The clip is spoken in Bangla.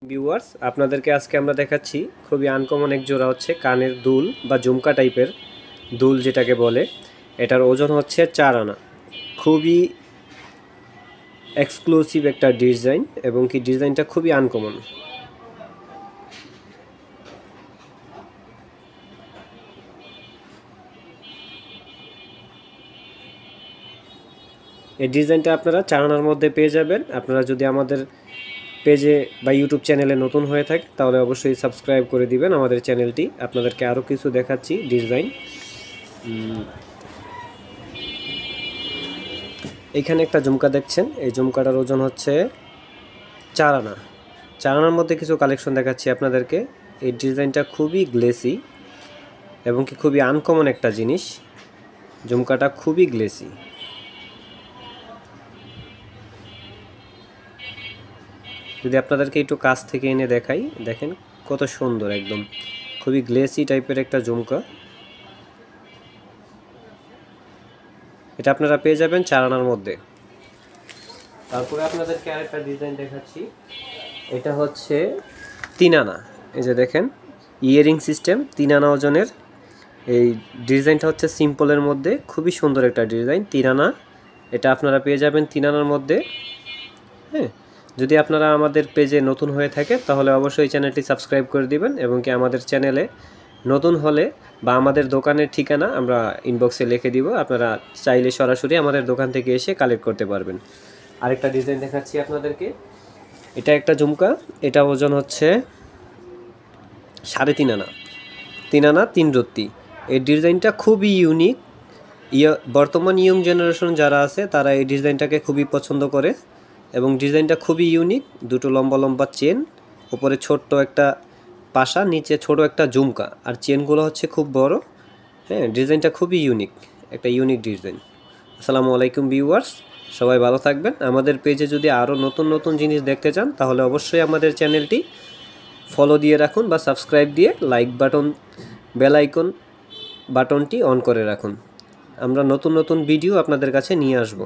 ভিউয়ার্স আপনাদেরকে আজকে আমরা দেখাচ্ছি খুবই আনকমন এক জোড়া হচ্ছে কানের দুল বা ঝুমকা টাইপের দুল যেটাকে বলে। এটার ওজন হচ্ছে 4 আনা। খুবই এক্সক্লুসিভ একটা ডিজাইন এবং কি ডিজাইনটা খুবই আনকমন। এই ডিজাইনটা আপনারা 4 আনার মধ্যে পেয়ে যাবেন। আপনারা যদি আমাদের পেজে বা ইউটিউব চ্যানেলে নতুন হয়ে থাকে তাহলে অবশ্যই সাবস্ক্রাইব করে দিবেন আমাদের চ্যানেলটি। আপনাদেরকে আরও কিছু দেখাচ্ছি ডিজাইন। এইখানে একটা ঝুমকা দেখছেন, এই ঝুমকাটার ওজন হচ্ছে 4 আনা। 4 আনার মধ্যে কিছু কালেকশন দেখাচ্ছি আপনাদেরকে। এই ডিজাইনটা খুবই গ্লেসি এবং কি খুবই আনকমন একটা জিনিস। ঝুমকাটা খুবই গ্লেসি। যদি আপনাদেরকে একটু কাছ থেকে এনে দেখাই, দেখেন কত সুন্দর, একদম খুবই গ্লেসি টাইপের একটা ঝুমকা। এটা আপনারা পেয়ে যাবেন 4 আনার মধ্যে। তারপরে আপনাদেরকে আরেকটা ডিজাইন দেখাচ্ছি। এটা হচ্ছে 3 আনা। এই যে দেখেন ইয়ারিং সিস্টেম 3 আনা ওজনের। এই ডিজাইনটা হচ্ছে সিম্পলের মধ্যে, খুবই সুন্দর একটা ডিজাইন। 3 আনা, এটা আপনারা পেয়ে যাবেন 3 আনার মধ্যে। হ্যাঁ, যদি আপনারা আমাদের পেজে নতুন হয়ে থাকে তাহলে অবশ্যই চ্যানেলটি সাবস্ক্রাইব করে দিবেন এবং কি আমাদের চ্যানেলে নতুন হলে বা আমাদের দোকানের ঠিকানা আমরা ইনবক্সে লিখে দিব, আপনারা চাইলে সরাসরি আমাদের দোকান থেকে এসে কালেক্ট করতে পারবেন। আরেকটা ডিজাইন দেখাচ্ছি আপনাদেরকে। এটা একটা ঝুমকা, এটা ওজন হচ্ছে 3.5 আনা। 3 আনা 3 রত্তি। এই ডিজাইনটা খুবই ইউনিক। বর্তমান ইয়ং জেনারেশন যারা আছে তারা এই ডিজাইনটাকে খুবই পছন্দ করে এবং ডিজাইনটা খুবই ইউনিক। দুটো লম্বা লম্বা চেন, উপরে ছোট্ট একটা পাশা, নিচে ছোট একটা ঝুমকা, আর চেনগুলো হচ্ছে খুব বড়। হ্যাঁ, ডিজাইনটা খুবই ইউনিক, একটা ইউনিক ডিজাইন। আসসালামু আলাইকুম ভিউয়ার্স, সবাই ভালো থাকবেন। আমাদের পেজে যদি আরও নতুন নতুন জিনিস দেখতে চান তাহলে অবশ্যই আমাদের চ্যানেলটি ফলো দিয়ে রাখুন বা সাবস্ক্রাইব দিয়ে লাইক বাটন, বেল আইকন বাটনটি অন করে রাখুন। আমরা নতুন নতুন ভিডিও আপনাদের কাছে নিয়ে আসব।